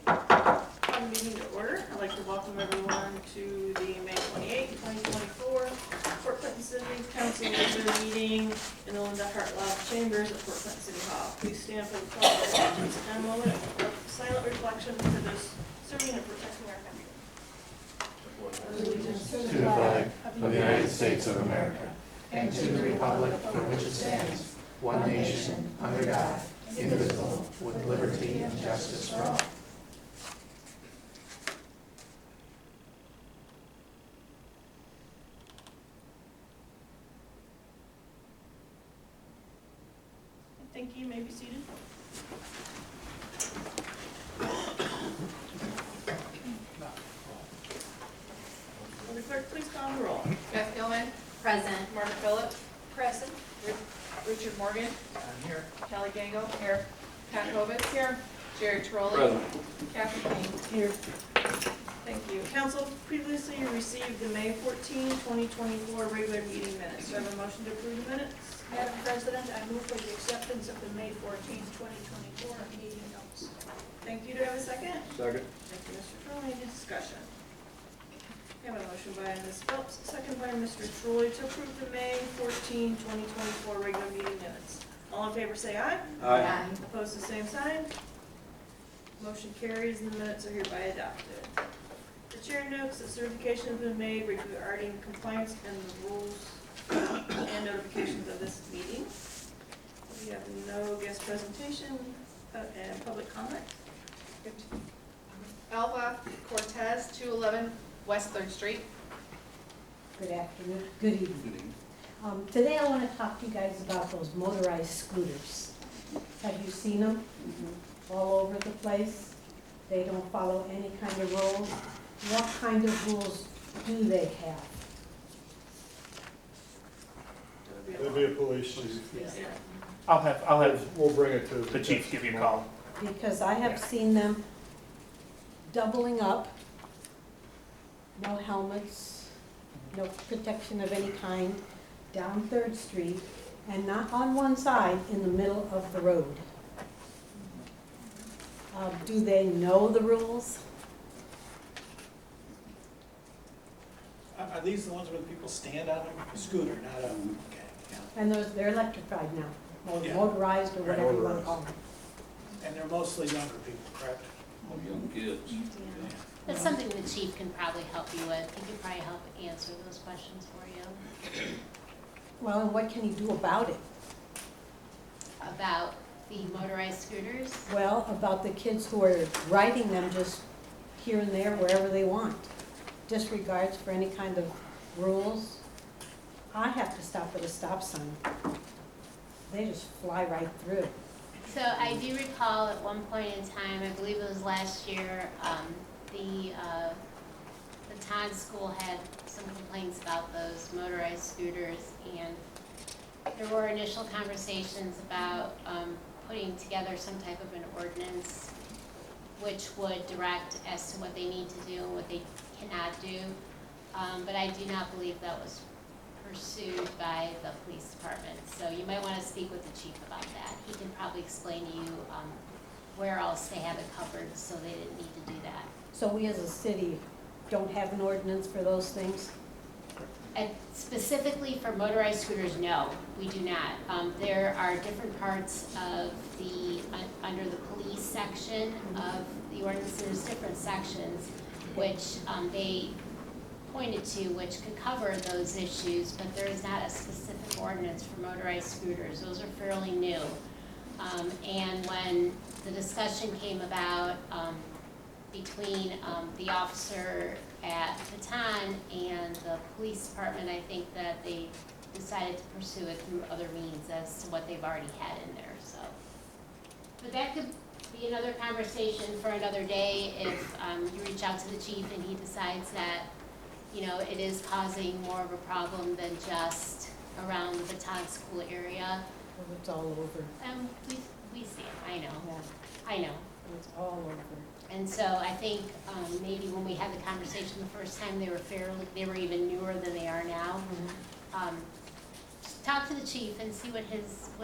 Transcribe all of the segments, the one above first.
Call the meeting to order. I'd like to welcome everyone to the May 28, 2024 Fort Clinton City Council regular meeting in the Linda Hartloff Chambers at Fort Clinton City Hall. Please stand for the pledge of allegiance and a moment of silent reflection for those serving and protecting our country. Allegiance To the flag of the United States of America and to the republic for which it stands, one nation, under God, indivisible, with liberty and justice for all. Thank you. You may be seated. Will the clerk please call the roll? Beth Gilman. Present. Mark Phillip. Present. Richard Morgan. I'm here. Kelly Gango. Here. Pat Hovitz. Here. Jerry Trolley. Present. Kathy King. Here. Thank you. Council, previously you received the May 14, 2024 regular meeting minutes. Do I have a motion to approve the minutes? Madam President, I move for the acceptance of the May 14th, 2024 meeting notes. Thank you. Do I have a second? Second. Thank you, Mr. Trolley. Any discussion? I have a motion by Ms. Phelps, second by Mr. Trolley to approve the May 14, 2024 regular meeting minutes. All in favor say aye. Aye. Opposed, the same sign. Motion carries and the minutes are hereby adopted. The chair notes that certification has been made regarding compliance and the rules and notifications of this meeting. We have no guest presentation and public comment. Alva Cortez, 211 West 3rd Street. Good afternoon, good evening. Today I want to talk to you guys about those motorized scooters. Have you seen them? All over the place. They don't follow any kind of rules. What kind of rules do they have? There'll be a police chief. Yeah. I'll have We'll bring it to the chief give you a call. Because I have seen them doubling up, no helmets, no protection of any kind, down 3rd Street, and not on one side, in the middle of the road. Do they know the rules? Are these the ones where people stand on a scooter, not a, okay, yeah. And they're electrified now, or Yeah. motorized, or whatever you want to call them. And they're mostly younger people, correct? Young kids. That's something the chief can probably help you with. He can probably help answer those questions for you Well, and what can he do about it? about the motorized scooters. Well, about the kids who are riding them just here and there, wherever they want. Disregards for any kind of rules. I have to stop at a stop sign. They just fly right through. So I do recall at one point in time, I believe it was last year, the Todd School had some complaints about those motorized scooters, and there were initial conversations about putting together some type of an ordinance which would direct as to what they need to do and what they cannot do. But I do not believe that was pursued by the police department. So you might want to speak with the chief about that. He can probably explain to you where else they have it covered, so they didn't need to do that. So we as a city don't have an ordinance for those things? And specifically for motorized scooters, no, we do not. There are different parts of the, under the police section of the ordinance, there's different sections which they pointed to which could cover those issues, but there is not a specific ordinance for motorized scooters. Those are fairly new. And when the discussion came about between the officer at Baton and the police department, I think that they decided to pursue it through other means as to what they've already had in there, so. But that could be another conversation for another day if you reach out to the chief and he decides that, you know, it is causing more of a problem than just around the Baton School area. Well, it's all over. We see it, I know, Yeah, I know. it's all over. And so I think maybe when we had the conversation the first time, they were even newer than they are now. Talk to the chief and see what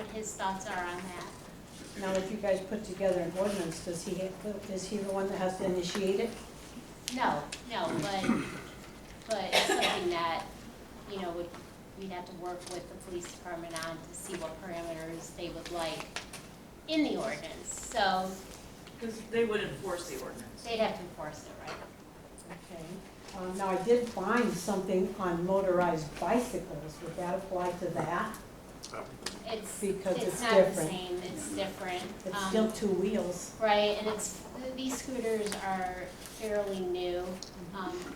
his thoughts are on that. Now, if you guys put together an ordinance, is he the one that has to initiate it? No, but it's something that, you know, we'd have to work with the police department on to see what parameters they would like in the ordinance. So Because they would enforce the ordinance. they'd have to enforce it, right? Okay. Now, I did find something on motorized bicycles. Would that apply to that? Because it's not the different. same, it's different. It's still two wheels. Right, and these scooters are fairly new.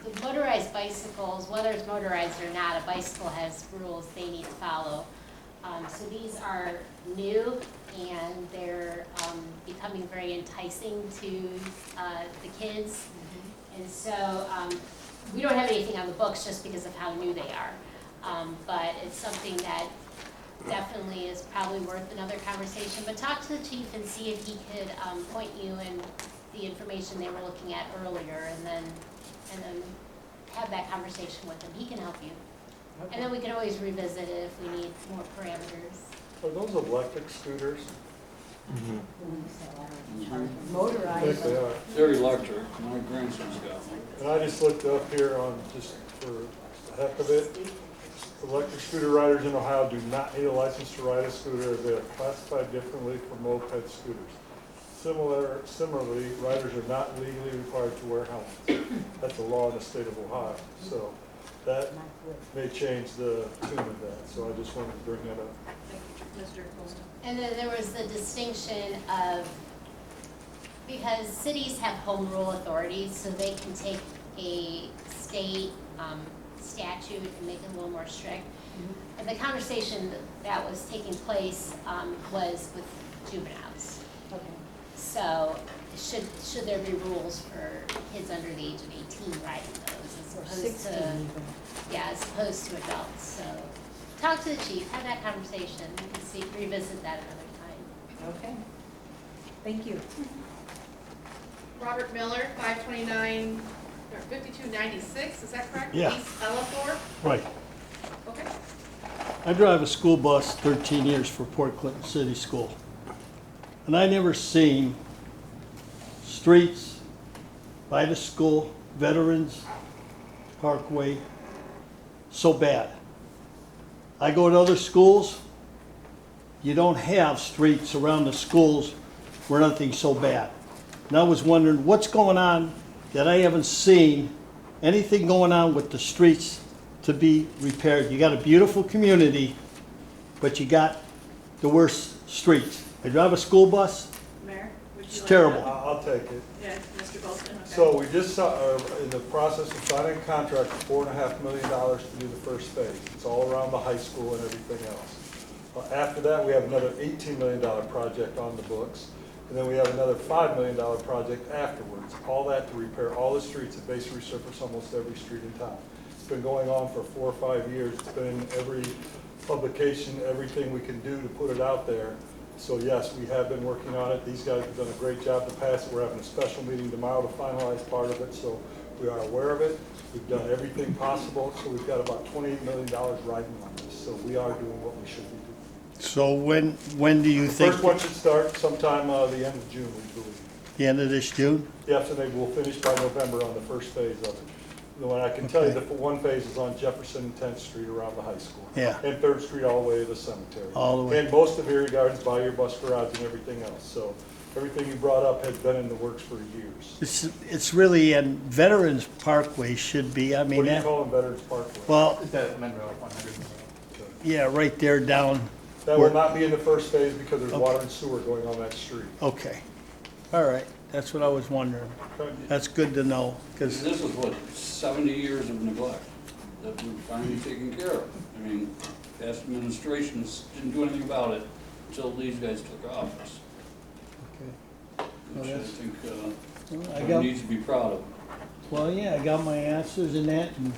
The motorized bicycles, whether it's motorized or not, a bicycle has rules they need to follow. So these are new and they're becoming very enticing to the kids. And so we don't have anything on the books just because of how new they are. But it's something that definitely is probably worth another conversation. But talk to the chief and see if he could point you in the information they were looking at earlier, and then have that conversation with him. He can help you. And then we can always revisit it if we need more parameters. Are those electric scooters? Mm-hmm. I think Motorized. they are. They're electric, my grandson's got one. And I just looked up here on, just for the heck of it, electric scooter riders in Ohio do not need a license to ride a scooter. They are classified differently from moped scooters. Similarly, riders are not legally required to wear helmets. That's a law in the state of Ohio. So that may change the tune of that. So I just wanted to bring that up. Thank you, Mr. Colston. And then there was the distinction of, because cities have home rule authorities, so they can take a state statute and make it a little more strict. And the conversation that was taking place was with juveniles. Okay. So should there be rules for kids under the age of 18 riding those as Or opposed 16 to, even. yeah, as opposed to adults? So talk to the chief, have that conversation, we can see, revisit that another time. Okay. Thank you. Robert Miller, 529, or 5296, is that correct? Yeah. East Ellithorpe? Right. Okay. I drive a school bus 13 years for Port Clinton City School. And I never seen streets by the school, Veterans Parkway, so bad. I go to other schools, you don't have streets around the schools where nothing's so bad. And I was wondering what's going on that I haven't seen anything going on with the streets to be repaired. You got a beautiful community, but you got the worst streets. I drive a school bus, Mayor, would you it's like terrible. that? I'll take it. Yeah, Mr. Colston, okay. So we just are in the process of signing a contract for $4.5 million to do the first phase. It's all around the high school and everything else. After that, we have another $18 million project on the books. And then we have another $5 million project afterwards. All that to repair all the streets and base resurface almost every street in town. It's been going on for 4 or 5 years. It's been in every publication, everything we can do to put it out there. So yes, we have been working on it. These guys have done a great job to pass it. We're having a special meeting tomorrow to finalize part of it, so we are aware of it. We've done everything possible, so we've got about $28 million riding on this. So we are doing what we should be doing. So when do you think, First one should start sometime the end of June, we believe. the end of this June? Yes, and they will finish by November on the first phase of it. And I can tell you that one phase is on Jefferson and 10th Street around the high school. Yeah. And 3rd Street all the way to the cemetery. All the way. And most of Erie Gardens by your bus garage and everything else. So everything you brought up has been in the works for years. It's really, and Veterans Parkway should be, I mean, What do you that, call them, Veterans Parkway? well, Is that Monroe 100? yeah, right there down, That will not be in the first phase because there's Okay. water and sewer going on that street. okay. All right, that's what I was wondering. That's good to know, because, This is what, 70 years of neglect that we're finally taking care of. I mean, past administrations didn't do anything about it until these guys took office, Well, which I that's- think I everyone got, needs to be proud of. well, yeah, I got my answers in that, and,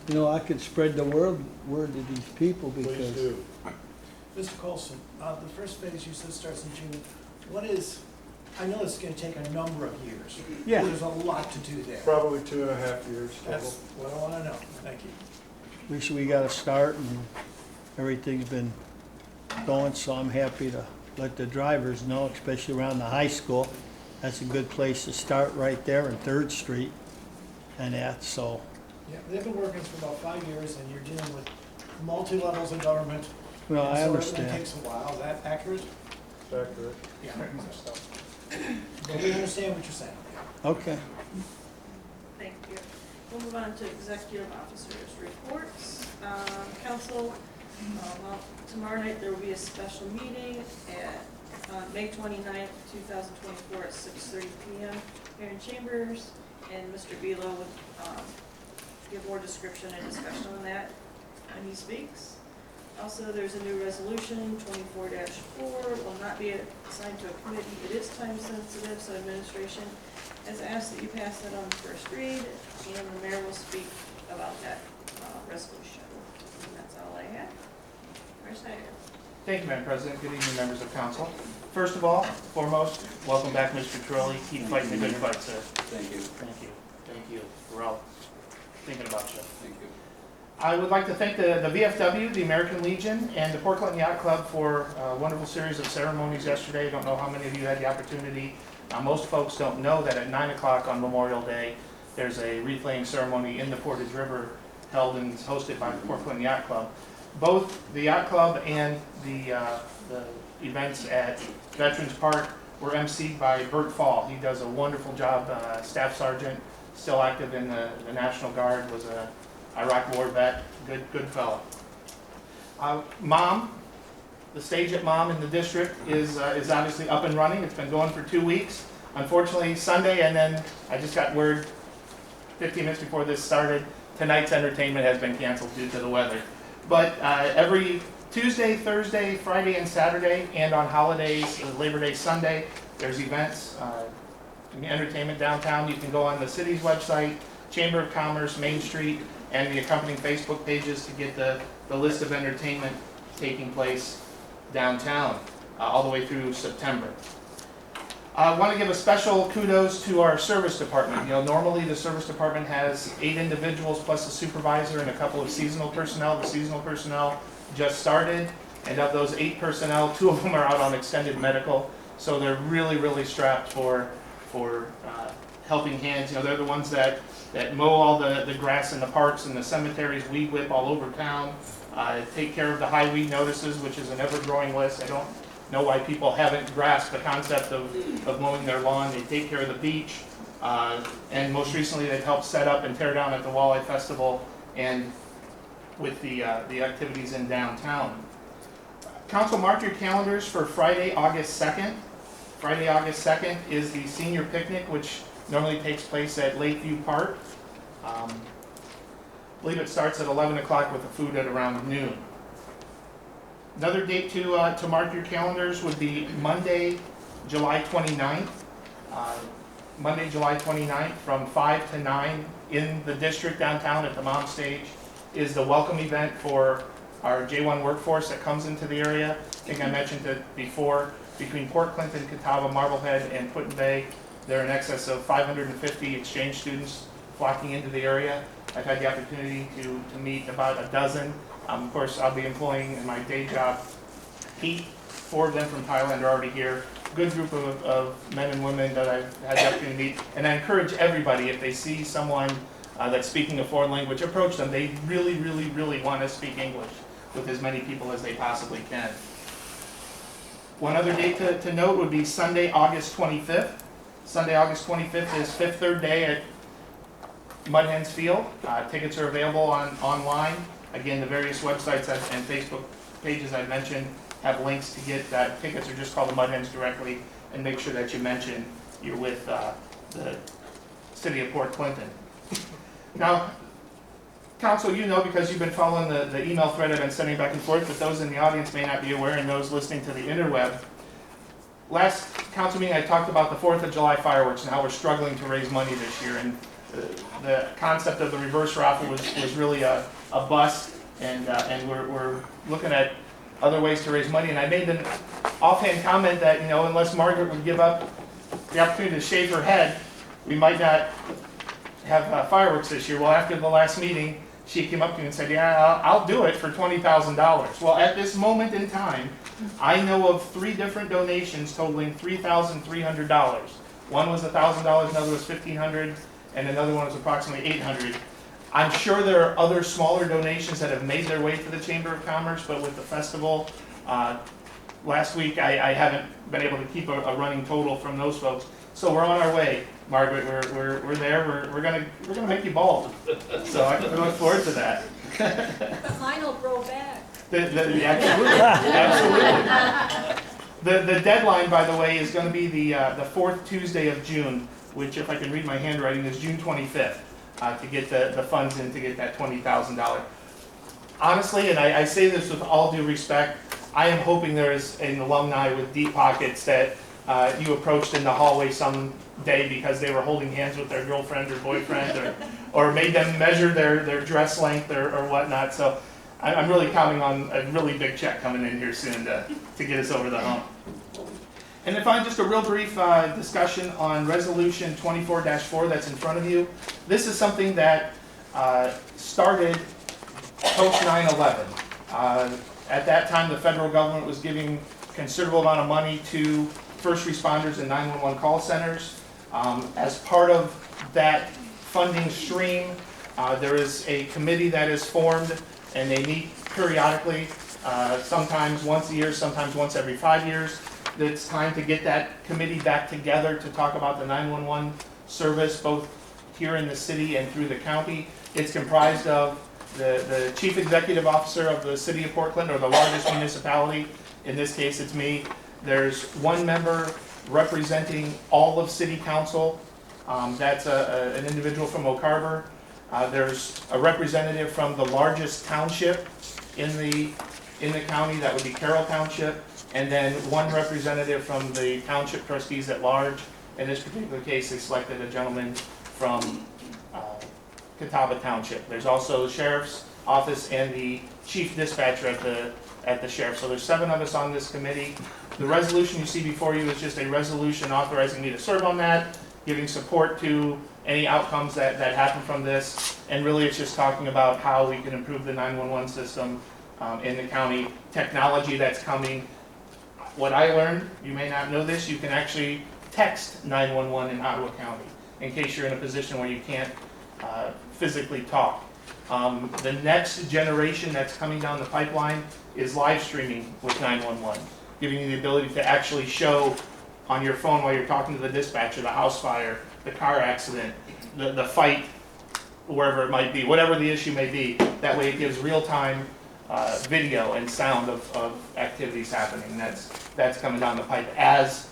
you know, I could spread the word to these people, Please because, do. Mr. Colson, the first phase you said starts in June. What is, I know it's gonna take a number of years. Yeah. There's a lot to do there. Probably 2.5 years total. That's what I wanna know. Thank you. at least we got to start, and everything's been going, so I'm happy to let the drivers know, especially around the high school. That's a good place to start right there in Third Street and that, so. Yeah, they've been working for about 5 years, and you're dealing with multi-levels of government. Well, I and so understand. everything takes a while. Is that accurate? Accurate. Yeah. But we understand what you're saying. Okay. Thank you. We'll move on to executive officers' reports. Council, well, tomorrow night there will be a special meeting at May 29th, 2024 at 6:30 PM here in Chambers, and Mr. Belo would give more description and discussion on that when he speaks. Also, there's a new resolution, 24-4, will not be assigned to a committee. It is time sensitive, so administration has asked that you pass that on first read, and the mayor will speak about that resolution. And that's all I have. Mayor Snyder. Thank you, Madam President. Good evening, members of council. First of all, foremost, welcome back, Mr. Trolley. Keep fighting the good fight, sir. Thank you, Thank you. Thank you. We're all thinking about you. thank you. I would like to thank the VFW, the American Legion, and the Port Clinton Yacht Club for a wonderful series of ceremonies yesterday. I don't know how many of you had the opportunity. Most folks don't know that at 9 o'clock on Memorial Day, there's a wreath-laying ceremony in the Portage River held and hosted by the Port Clinton Yacht Club. Both the Yacht Club and the events at Veterans Park were emceed by Bert Fall. He does a wonderful job, Staff Sergeant, still active in the National Guard, was a Iraq War vet, good fellow. Mom, the stage at Mom in the district is obviously up and running. It's been going for 2 weeks. Unfortunately, Sunday, and then I just got word 15 minutes before this started, tonight's entertainment has been canceled due to the weather. But every Tuesday, Thursday, Friday, and Saturday, and on holidays, Labor Day, Sunday, there's events, entertainment downtown. You can go on the city's website, Chamber of Commerce, Main Street, and the accompanying Facebook pages to get the list of entertainment taking place downtown all the way through September. I want to give a special kudos to our service department. You know, normally the service department has 8 individuals plus a supervisor and a couple of seasonal personnel. The seasonal personnel just started, and of those 8 personnel, 2 of them are out on extended medical, so they're really strapped for helping hands. You know, they're the ones that mow all the grass in the parks and the cemeteries, weed whip all over town, take care of the high weed notices, which is an ever-growing list. I don't know why people haven't grasped the concept of mowing their lawn. They take care of the beach, and most recently they've helped set up and tear down at the Walleye Festival and with the activities in downtown. Council, mark your calendars for Friday, August 2nd. Friday, August 2nd is the senior picnic, which normally takes place at Lakeview Park. I believe it starts at 11 o'clock with the food at around noon. Another date to mark your calendars would be Monday, July 29th. Monday, July 29th from 5 to 9 in the district downtown at the Mom Stage is the welcome event for our J1 workforce that comes into the area. I think I mentioned it before, between Port Clinton, Catawba, Marblehead, and Put-in-Bay, there are in excess of 550 exchange students flocking into the area. I've had the opportunity to meet about a dozen. Of course, I'll be employing in my day job 8, 4 of them from Thailand are already here. Good group of men and women that I've had the opportunity to meet. And I encourage everybody, if they see someone that's speaking a foreign language, approach them. They really want to speak English with as many people as they possibly can. One other date to note would be Sunday, August 25th. Sunday, August 25th is Fifth Third Day at Mud Hens Field. Tickets are available online. Again, the various websites and Facebook pages I've mentioned have links to get that. Tickets are just call the Mud Hens directly and make sure that you mention you're with the City of Port Clinton. Now, Council, you know because you've been following the email thread I've been sending back and forth, but those in the audience may not be aware, and those listening to the interweb. Last council meeting I talked about the 4th of July fireworks and how we're struggling to raise money this year, and the concept of the reverse raffle was really a bust, and we're looking at other ways to raise money. And I made an offhand comment that, you know, unless Margaret would give up the opportunity to shave her head, we might not have fireworks this year. Well, after the last meeting, she came up to me and said, yeah, I'll do it for $20,000. Well, at this moment in time, I know of 3 different donations totaling $3,300. One was $1,000, another was $1,500, and another one was approximately $800. I'm sure there are other smaller donations that have made their way to the Chamber of Commerce, but with the festival, last week I haven't been able to keep a running total from those folks. So we're on our way, Margaret. We're there. We're gonna make you bald. So I look forward to that. But mine will grow back. Absolutely, absolutely. The deadline, by the way, is going to be the 4th Tuesday of June, which, if I can read my handwriting, is June 25th, to get the funds in to get that $20,000. Honestly, and I say this with all due respect, I am hoping there is an alumni with deep pockets that you approached in the hallway someday because they were holding hands with their girlfriend or boyfriend, or made them measure their dress length or whatnot. So I'm really counting on a really big check coming in here soon to get us over the hump. And then finally, just a real brief discussion on Resolution 24-4 that's in front of you. This is something that started post 9/11. At that time, the federal government was giving considerable amount of money to first responders and 911 call centers. As part of that funding stream, there is a committee that is formed, and they meet periodically, sometimes once a year, sometimes once every 5 years. It's time to get that committee back together to talk about the 911 service, both here in the city and through the county. It's comprised of the chief executive officer of the city of Portland, or the largest municipality. In this case, it's me. There's one member representing all of city council. That's an individual from Oak Harbor. There's a representative from the largest township in the county, that would be Carroll Township, and then one representative from the township trustees at large. In this particular case, they selected a gentleman from Catawba Township. There's also the sheriff's office and the chief dispatcher at the sheriff. So there's 7 of us on this committee. The resolution you see before you is just a resolution authorizing me to serve on that, giving support to any outcomes that happen from this, and really it's just talking about how we can improve the 911 system in the county, technology that's coming. What I learned, you may not know this, you can actually text 911 in Ottawa County, in case you're in a position where you can't physically talk. The next generation that's coming down the pipeline is live streaming with 911, giving you the ability to actually show on your phone while you're talking to the dispatcher the house fire, the car accident, the fight, wherever it might be, whatever the issue may be. That way it gives real-time video and sound of activities happening. That's coming down the pipe as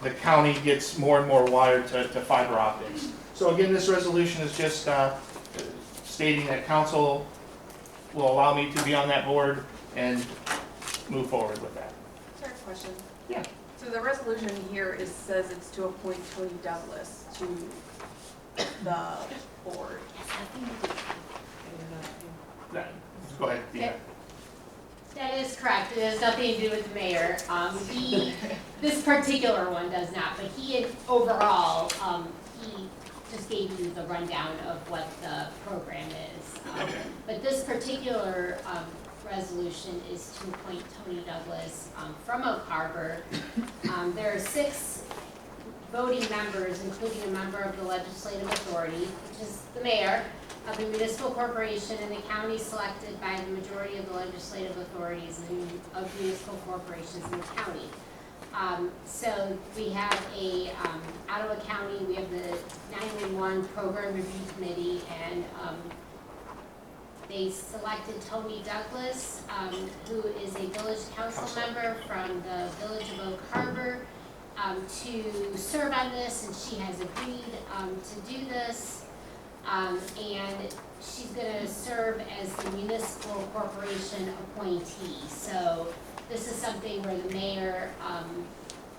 the county gets more and more wired to fiber optics. So again, this resolution is just stating that council will allow me to be on that board and move forward with that. Sorry, question. Yeah. So the resolution here says it's to appoint Tony Douglas to the board. Go ahead, Dina. That is correct. It has nothing to do with the mayor. This particular one does not, but overall, he just gave you the rundown of what the program is. But this particular resolution is to appoint Tony Douglas from Oak Harbor. There are 6 voting members, including a member of the Legislative Authority, which is the mayor of the municipal corporation, and the county selected by the majority of the legislative authorities of municipal corporations in the county. So we have Ottawa County, we have the 911 Program Review Committee, and they selected Tony Douglas, who is a village council member from the village of Oak Harbor, to serve on this, and she has agreed to do this. And she's going to serve as the municipal corporation appointee. So this is something where the mayor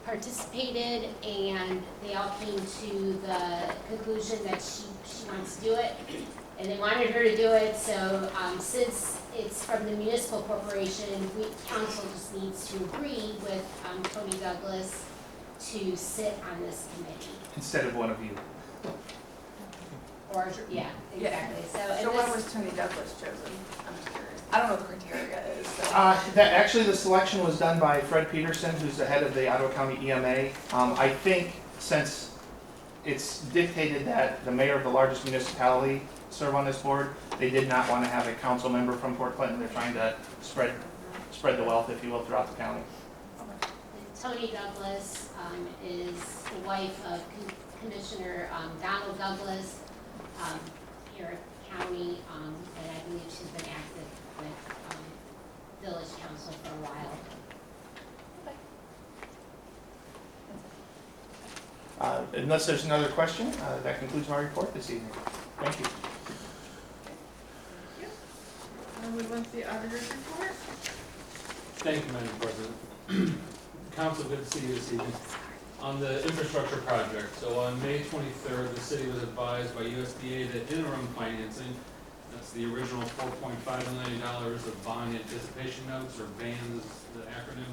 participated, and they all came to the conclusion that she wants to do it, and they wanted her to do it. So since it's from the municipal corporation, council just needs to agree with Tony Douglas to sit on this committee. Instead of one of you. Or, yeah, exactly, so, and So why this, was Tony Douglas chosen? I'm just curious. I don't know what the criteria is, so. Actually, the selection was done by Fred Peterson, who's the head of the Ottawa County EMA. I think since it's dictated that the mayor of the largest municipality serve on this board, they did not want to have a council member from Port Clinton. They're trying to spread the wealth, if you will, throughout the county. Tony Douglas is the wife of Commissioner Donald Douglas here at county, and I believe she's been active with village council for a while. Unless there's another question, that concludes my report this evening. Thank you. And we went to the auditor's report. Thank you, Madam President. Council, good to see you this evening. On the infrastructure project, so on May 23rd, the city was advised by USDA that interim financing, that's the original $4.5 million of bond anticipation notes, or BANs is the acronym,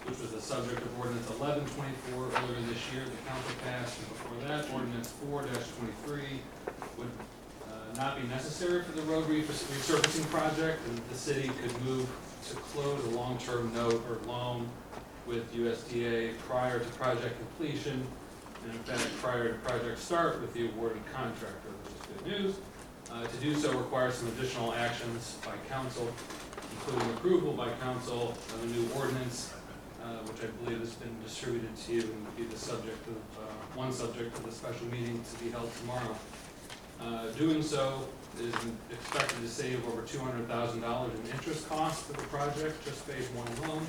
which was the subject of ordinance 1124 earlier this year. The council passed, and before that, ordinance 4-23 would not be necessary for the road resurfacing project, and the city could move to close a long-term note or loan with USDA prior to project completion, and in fact, prior to project start with the awarded contractor, which is good news. To do so requires some additional actions by council, including approval by council of a new ordinance, which I believe has been distributed to you and will be the subject of, one subject of the special meeting to be held tomorrow. Doing so is expected to save over $200,000 in interest costs for the project, just phase one alone,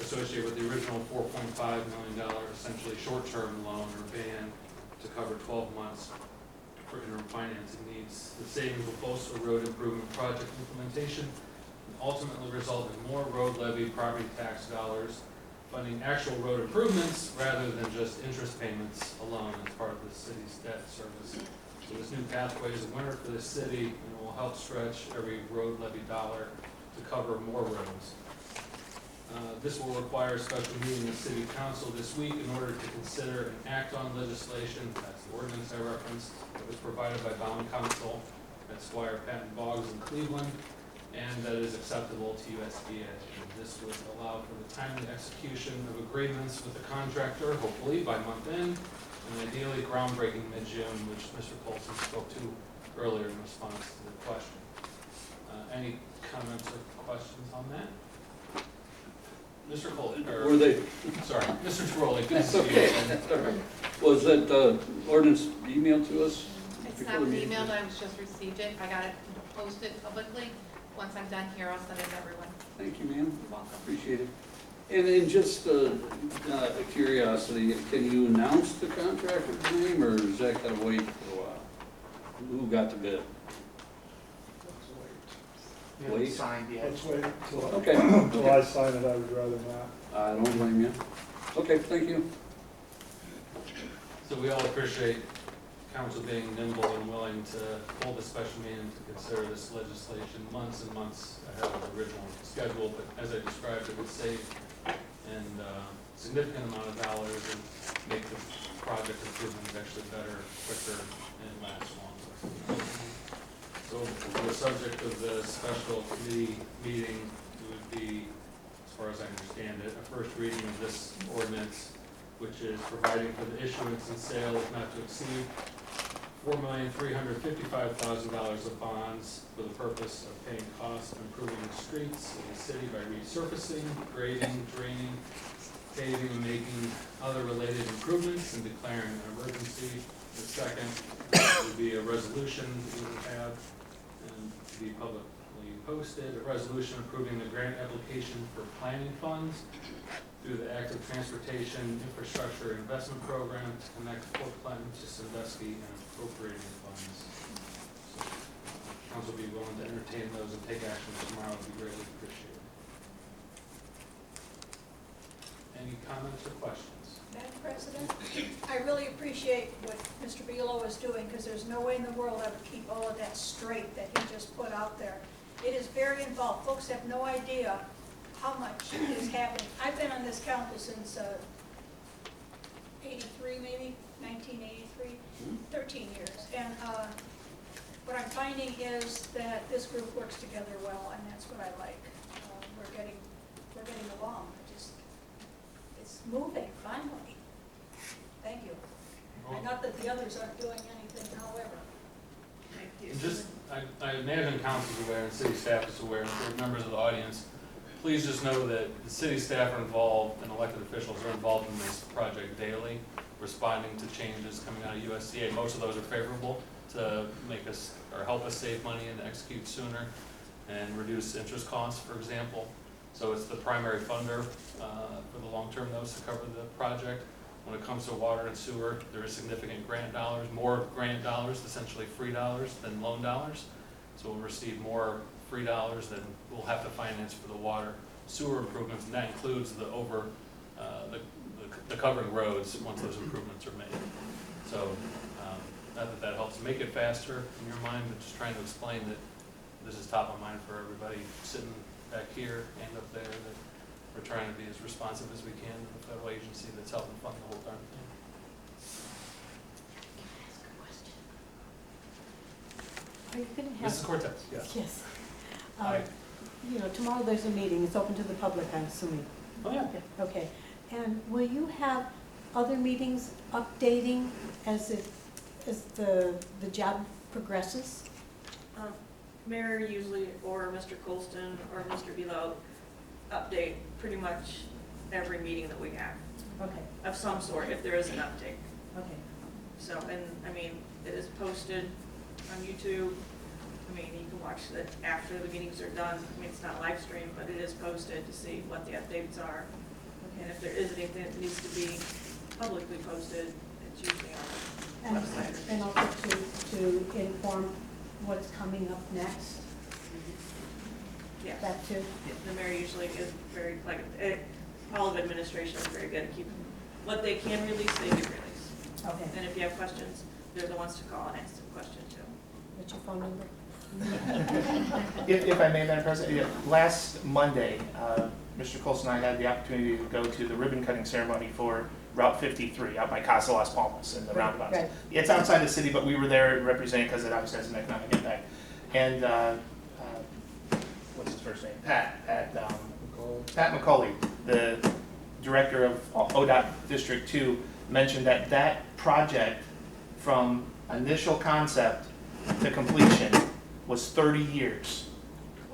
associated with the original $4.5 million, essentially short-term loan or ban to cover 12 months for interim financing needs. The savings will bolster road improvement project implementation and ultimately result in more road levy property tax dollars, funding actual road improvements rather than just interest payments alone as part of the city's debt service. So this new pathway is a winner for the city and will help stretch every road levy dollar to cover more roads. This will require a special meeting of City Council this week in order to consider and act on legislation, that's the ordinance I referenced, that was provided by Bond Council at Squire Patton Boggs in Cleveland, and that is acceptable to USDA. And this would allow for the timely execution of agreements with the contractor, hopefully by month end, and ideally groundbreaking mid-June, which Mr. Polson spoke to earlier in response to the question. Any comments or questions on that? Mr. Coley, Were they? sorry, Mr. Trolley, good to That's see you. okay. Was that ordinance emailed to us? It's before not the meeting? emailed, I just received it. I got it posted publicly. Once I'm done here, I'll send it to everyone. Thank you, ma'am. You're welcome. Appreciate it. And then just a curiosity, can you announce the contractor's name, or is that gonna wait for a while? Who got the bid? We haven't Wait. signed yet. Let's wait Okay. until I sign it, I would rather not. I don't blame you. Okay, thank you. So we all appreciate council being nimble and willing to hold a special meeting to consider this legislation months and months ahead of the original schedule, but as I described, it would save and significant amount of dollars and make the project improvements actually better, quicker, and last longer. So for the subject of the special committee meeting, it would be, as far as I understand it, a first reading of this ordinance, which is providing for the issuance and sale of not to exceed $4,355,000 of bonds for the purpose of paying costs of improving the streets of the city by resurfacing, grading, draining, paving, and making other related improvements and declaring an emergency. The second would be a resolution that we would have and to be publicly posted, a resolution approving the grant application for planning funds through the Active Transportation Infrastructure Investment Program to connect Port Clinton to Sandusky and appropriating funds. So, council will be willing to entertain those and take action tomorrow, would be greatly appreciated. Any comments or questions? Madam President, I really appreciate what Mr. Bealow is doing, because there's no way in the world I would keep all of that straight that he just put out there. It is very involved. Folks have no idea how much is happening. I've been on this council since 83 maybe, 1983, 13 years. And what I'm finding is that this group works together well, and that's what I like. We're getting along. It's moving, finally. Thank you. And not that the others aren't doing anything, however. Thank you. And just, I imagine council's aware and city staff is aware, and for members of the audience, please just know that the city staff are involved and elected officials are involved in this project daily, responding to changes coming out of USDA. Most of those are favorable to make us, or help us save money and execute sooner and reduce interest costs, for example. So it's the primary funder for the long term, those to cover the project. When it comes to water and sewer, there is significant grant dollars, more grant dollars, essentially free dollars than loan dollars. So we'll receive more free dollars than we'll have to finance for the water sewer improvements, and that includes the covering roads once those improvements are made. So not that helps make it faster in your mind, but just trying to explain that this is top of mind for everybody sitting back here and up there, that we're trying to be as responsive as we can to the federal agency that's helping fund the whole darn thing. Are you gonna have? Mrs. Cortez? Yes. Yes. Aye. You know, tomorrow there's a meeting, it's open to the public, I'm assuming. Oh, yeah. Okay, and will you have other meetings updating as the job progresses? Mayor usually, or Mr. Colston, or Mr. Below, update pretty much every meeting that we have, Okay, of some sort, if there is an update. okay. So, and, I mean, it is posted on YouTube. I mean, you can watch it after the meetings are done. I mean, it's not live streamed, but it is posted to see what the updates are. And if there is anything that needs to be publicly posted, it's usually on the website. And also to inform what's coming up next, Yeah, that too? the mayor usually is very, like, all of administration is very good at keeping, what they can release, they do release. Okay, And if you have questions, they're the ones to call and ask them questions too. what's your phone number? If I may, Madam President, yeah, last Monday, Mr. Colson and I had the opportunity to go to the ribbon cutting ceremony for Route 53 out by Casa Las Palmas in the roundabouts. Right. It's outside the city, but we were there representing because it obviously has an economic impact. And what's his first name? Pat McCauley, the director of ODOT District 2, mentioned that project from initial concept to completion was 30 years.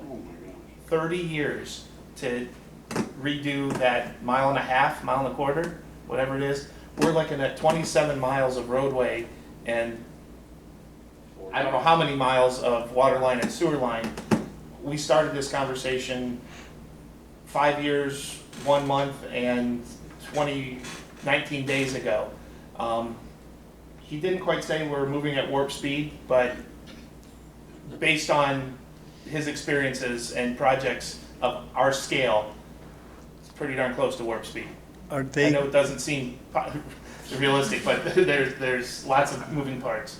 Oh my gosh. 30 years to redo that mile and a half, mile and a quarter, whatever it is. We're looking at 27 miles of roadway and I don't know how many miles of water line and sewer line. We started this conversation 5 years, 1 month, and 19 days ago. He didn't quite say we're moving at warp speed, but based on his experiences and projects of our scale, it's pretty darn close to warp speed. Are I they, know it doesn't seem realistic, but there's lots of moving parts.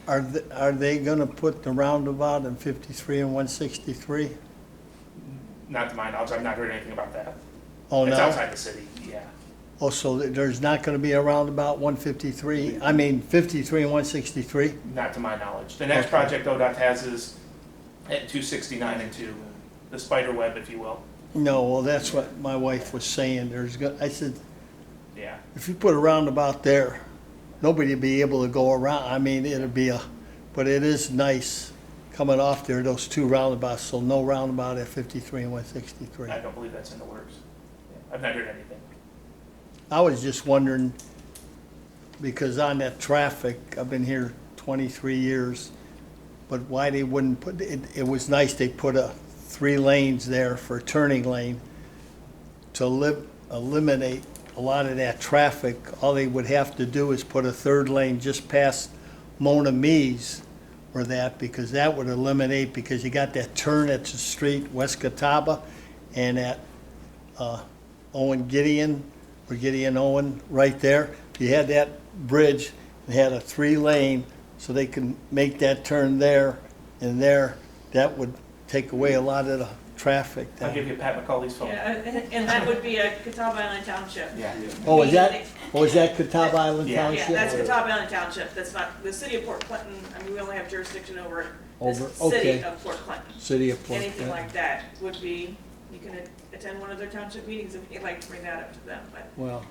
are they gonna put the roundabout in 53 and 163? Not to my knowledge, I've not heard anything about that. Oh, It's no? outside the city, yeah. Oh, so there's not gonna be a roundabout 153, I mean 53 and 163? Not to my knowledge. The next Okay. project ODOT has is at 269 and 2, the spider web, if you will. No, well, that's what my wife was saying, I said, Yeah. if you put a roundabout there, nobody'd be able to go around, I mean, but it is nice coming off there, those two roundabouts, so no roundabout at 53 and 163. I don't believe that's in the works. I've not heard anything. I was just wondering, because on that traffic, I've been here 23 years, but why they wouldn't put, it was nice they put 3 lanes there for a turning lane to eliminate a lot of that traffic. All they would have to do is put a 3rd lane just past Mona Me's or that, because that would eliminate, because you got that turn at the street, West Catawba, and at Owen Gideon, or Gideon Owen, right there. If you had that bridge and had a 3-lane, so they can make that turn there and there, that would take away a lot of the traffic. I'll give you Pat McCauley's phone. Yeah, and that would be a Catawba Island Township. Yeah. Oh, is that, Oh, is that Catawba Island Yeah. Township? Yeah, that's Catawba Island Township, that's not, the city of Port Clinton, I mean, we only have jurisdiction over Over, the city okay. of Port Clinton. City of Port. Anything like that would be, you can attend one of their township meetings if you'd like to bring that up to them, but, Well,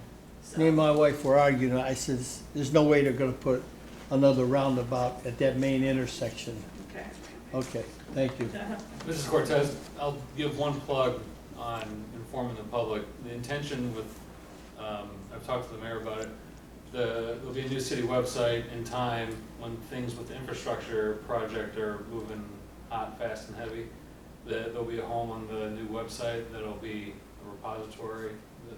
so. me and my wife were arguing, I says, there's no way they're gonna put another roundabout at that main intersection. Okay. Okay, thank you. Mrs. Cortez, I'll give one plug on informing the public. The intention with, I've talked to the mayor about it, there'll be a new city website in time when things with the infrastructure project are moving hot, fast, and heavy. There'll be a home on the new website that'll be a repository, the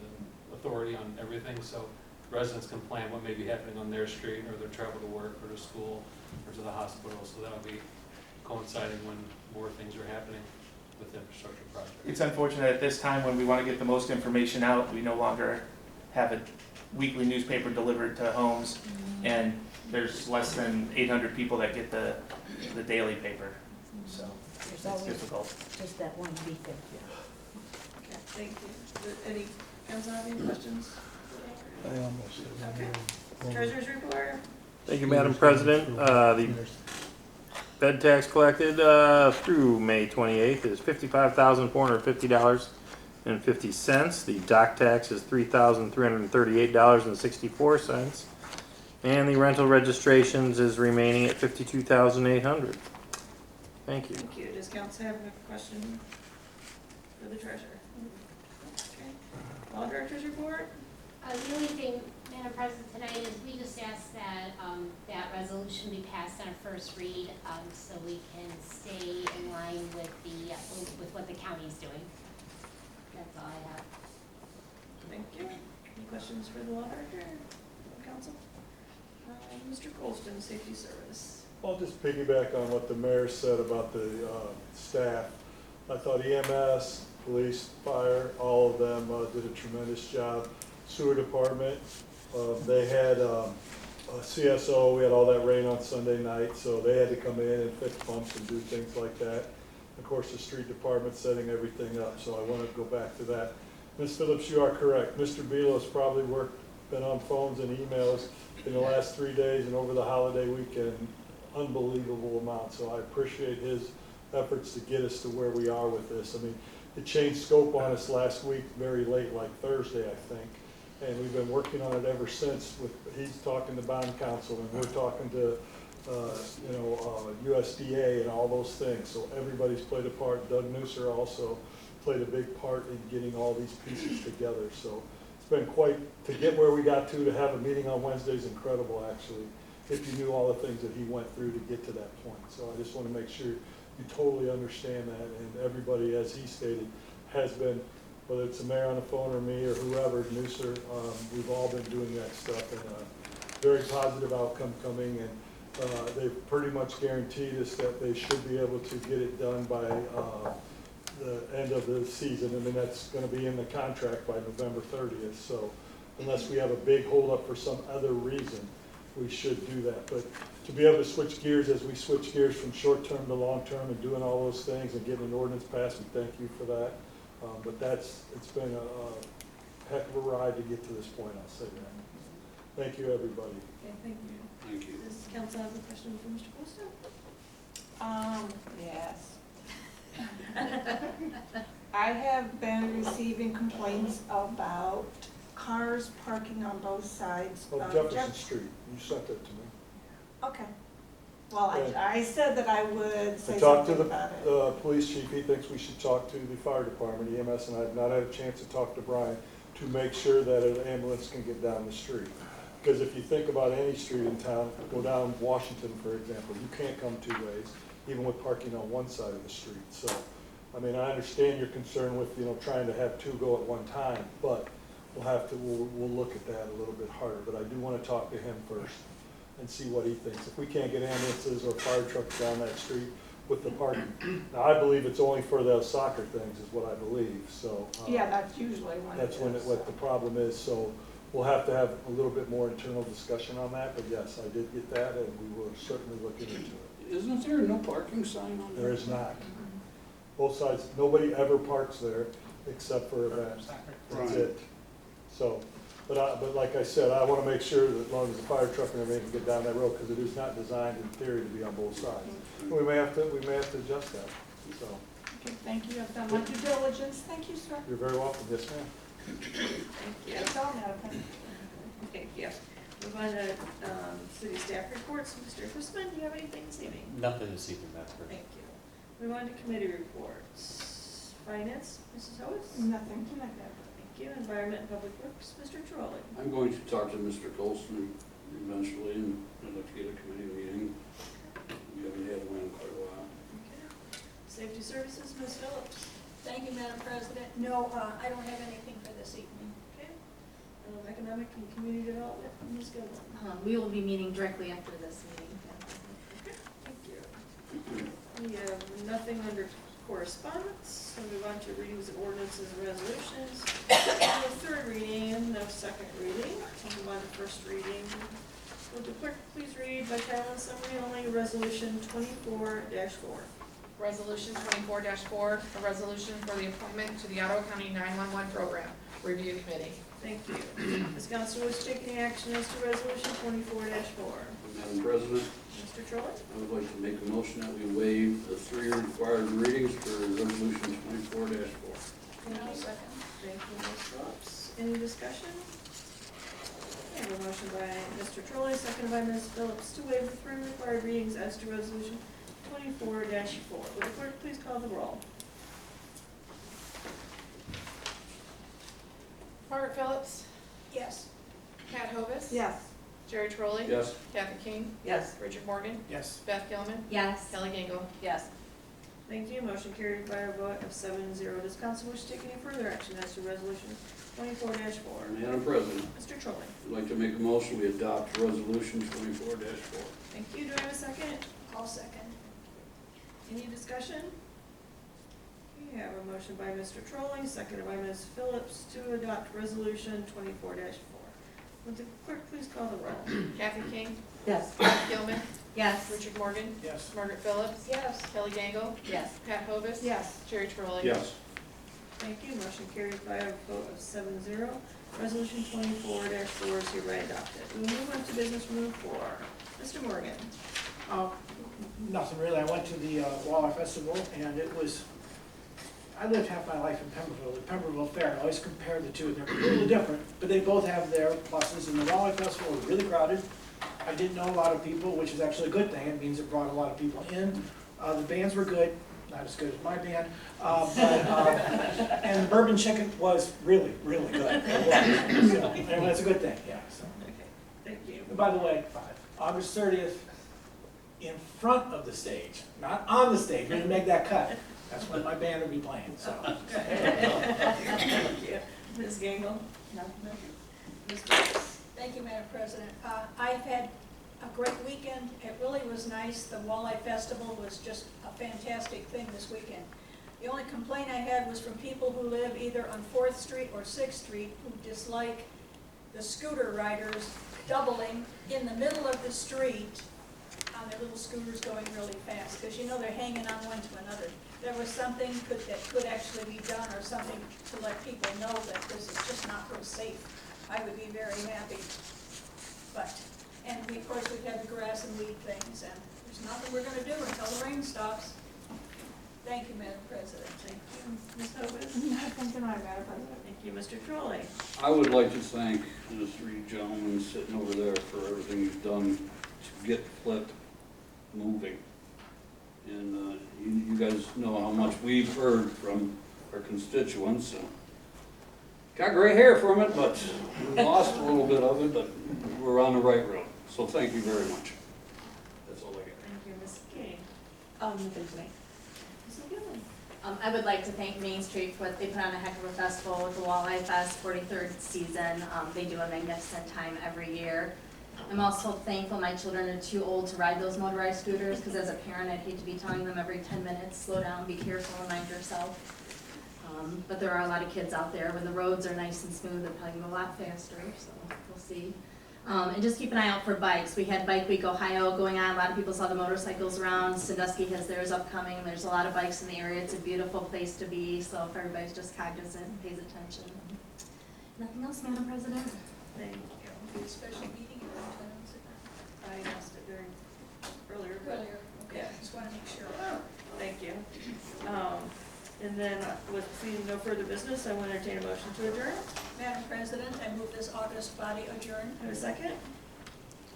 authority on everything, so residents can plan what may be happening on their street or their travel to work or to school or to the hospital, so that'll be coinciding when more things are happening with the infrastructure project. It's unfortunate at this time when we want to get the most information out, we no longer have a weekly newspaper delivered to homes, and there's less than 800 people that get the daily paper, so There's it's always difficult. just that one beacon. Okay, thank you. Does any council have any questions? I almost. Okay. Treasurer's report? Thank you, Madam President. The bed tax collected through May 28th is $55,450.50. The dock tax is $3,338.64. And the rental registrations is remaining at $52,800. Thank you. Thank you. Does council have a question for the treasurer? Okay. Law director's report? The only thing, Madam President, tonight is we just ask that, that resolution be passed on a first read, so we can stay in line with with what the county's doing. That's all I have. Thank you. Any questions for the law director or council? Mr. Colston, Safety Service. I'll just piggyback on what the mayor said about the staff. I thought EMS, police, fire, all of them did a tremendous job. Sewer department, they had a CSO, we had all that rain on Sunday night, so they had to come in and fix pumps and do things like that. Of course, the street department setting everything up, so I want to go back to that. Ms. Phillips, you are correct. Mr. Bealo's probably been on phones and emails in the last 3 days and over the holiday weekend, unbelievable amount. So I appreciate his efforts to get us to where we are with this. I mean, it changed scope on us last week, very late, like Thursday, I think. And we've been working on it ever since. He's talking to bond council and we're talking to, USDA and all those things. So everybody's played a part. Doug Nusser also played a big part in getting all these pieces together. So it's been to get where we got to have a meeting on Wednesday is incredible, actually, if you knew all the things that he went through to get to that point. So I just want to make sure you totally understand that, and everybody, as he stated, has been, whether it's the mayor on the phone or me or whoever, Nusser, we've all been doing that stuff, and very positive outcome coming, and they've pretty much guaranteed us that they should be able to get it done by the end of the season. I mean, that's going to be in the contract by November 30th, so unless we have a big holdup for some other reason, we should do that. But to be able to switch gears as we switch gears from short-term to long-term and doing all those things and getting an ordinance passed, we thank you for that. But it's been a heck of a ride to get to this point, I'll say that. Thank you, everybody. Okay, thank you. Thank you. Does council have a question for Mr. Colston? Yes. I have been receiving complaints about cars parking on both sides Oh, of Jefferson Street, you sent that to me. Okay. Well, I said that I would I say talked to something about it. the police chief, he thinks we should talk to the fire department, EMS, and I've not had a chance to talk to Brian to make sure that an ambulance can get down the street. Because if you think about any street in town, go down Washington, for example, you can't come two ways, even with parking on one side of the street. So, I mean, I understand your concern with, trying to have two go at one time, but we'll look at that a little bit harder. But I do want to talk to him first and see what he thinks. If we can't get ambulances or fire trucks down that street with the parking. Now, I believe it's only for those soccer things is what I believe, so. Yeah, that's usually when That's what the problem is, so we'll have to have a little bit more internal discussion on that, but yes, I did get that, and we will certainly look into it. Isn't there no parking sign on there? There is not. Both sides, nobody ever parks there except for events. That's Right. it. So, But like I said, I want to make sure that as long as the fire truck and everything can get down that road, because it is not designed in theory to be on both sides. We may have to adjust that, so. Okay, thank you, I've done my due diligence, thank you, sir. You're very welcome, yes, ma'am. Thank you. That's all, Madam President. Thank you. Move on to city staff reports. Mr. Chrisman, do you have anything this evening? Nothing this evening, Madam President. Thank you. Move on to committee reports. Finance, Mrs. Hoes? Nothing tonight, Madam Thank you. Environment and Public Works, Mr. Trolley. I'm going to talk to Mr. Colson eventually, and I'd like to get a committee meeting. We haven't had one in quite a while. Okay. Safety Services, Ms. Phillips. Thank you, Madam President. No, I don't have anything for this evening. Okay. Economic and Community Development, Ms. Goodwin. We will be meeting directly after this meeting. Okay. Thank you. We have nothing under correspondence, so move on to readings of ordinances and resolutions. No third reading and no second reading. So move on to first reading. Will the clerk please read by title and summary only, resolution 24-4. Resolution 24-4, a resolution for the appointment to the Ottawa County 911 Program Review Committee. Thank you. Ms. Council was taking action as to resolution 24-4. Madam President, Mr. Trolley? I would like to make a motion that we waive the 3 required readings for resolution 24-4. Thank you. Thank you, Ms. Phillips. Any discussion? I have a motion by Mr. Trolley, seconded by Ms. Phillips, to waive the 3 required readings as to resolution 24-4. Will the clerk please call the roll? Margaret Phillips, Yes. Pat Hovis. Yes. Jerry Trolley. Yes. Kathy King. Yes. Richard Morgan. Yes. Beth Gilman. Yes. Kelly Gangle. Yes. Thank you. Motion carried by a vote of 7-0. Does council wish to take any further action as to resolution 24-4? Madam President, Mr. Trolley? I'd like to make a motion we adopt resolution 24-4. Thank you. Do I have a second? I'll second. Any discussion? We have a motion by Mr. Trolley, seconded by Ms. Phillips, to adopt resolution 24-4. Would the clerk please call the roll? Kathy King. Yes. Beth Gilman. Yes. Richard Morgan. Yes. Margaret Phillips. Yes. Kelly Gangle. Yes. Pat Hovis. Yes. Jerry Trolley. Yes. Thank you. Motion carried by a vote of 7-0. Resolution 24-4 is hereby adopted. We move on to business room 4. Mr. Morgan? Nothing really. I went to the Walleye Festival, and it was, I lived half my life in Pemberville. The Pemberville Fair, I always compare the two. They're completely different, but they both have their pluses. And the Walleye Festival was really crowded. I didn't know a lot of people, which is actually a good thing. It means it brought a lot of people in. The bands were good, not as good as my band. And the bourbon chicken was really, really good. It was. So, and that's a good thing, yeah. So. Okay, thank you. And by the way, August 30th, in front of the stage, not on the stage, we didn't make that cut. That's when my band will be playing, so. Thank you. Ms. Gangle? Ms. Phillips? Thank you, Madam President. I've had a great weekend. It really was nice. The Walleye Festival was just a fantastic thing this weekend. The only complaint I had was from people who live either on 4th Street or 6th Street who dislike the scooter riders doubling in the middle of the street on their little scooters going really fast, because you know they're hanging on one to another. There was something that could actually be done, or something to let people know that this is just not real safe. I would be very happy. But, and we, of course, we've had the grass and weed things, and there's nothing we're gonna do until the rain stops. Thank you, Madam President. Thank you. Ms. Hovis? Nothing tonight, Madam President. Thank you, Mr. Trolley. I would like to thank the 3 gentlemen sitting over there for everything you've done to get Flip moving. And you guys know how much we've heard from our constituents. Got gray hair from it, but we lost a little bit of it, but we're on the right road. So thank you very much. That's all I got. Thank you, Ms. King. Nothing tonight. Ms. McGillen? I would like to thank Main Street for what they put on a heck of a festival with the Walleye Fest 43rd season. They do a magnificent time every year. I'm also thankful my children are too old to ride those motorized scooters, because as a parent I'd hate to be telling them every 10 minutes, slow down, be careful, and mind yourself. But there are a lot of kids out there. When the roads are nice and smooth, they're probably going a lot faster, so we'll see. And just keep an eye out for bikes. We had Bike Week Ohio going on. A lot of people saw the motorcycles around. Sandusky has theirs upcoming. There's a lot of bikes in the area. It's a beautiful place to be, so if everybody's just cognizant and pays attention. Nothing else, Madam President? Thank you. Be a special meeting if anyone's I asked it during, earlier, but, earlier. Okay, yeah. just want to make sure. Thank you. And then with seeing no further business, I will entertain a motion to adjourn. Madam President, I move this August body adjourn. Have a second?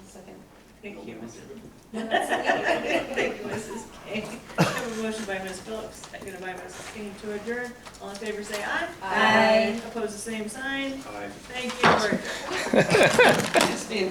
Second. Thank you, Mrs. Thank you, Mrs. King. I have a motion by Ms. Phillips, seconded by Ms. King to adjourn. All in favor say aye. Aye. Opposed, the same sign. Aye. Thank you, we're adjourned. Just being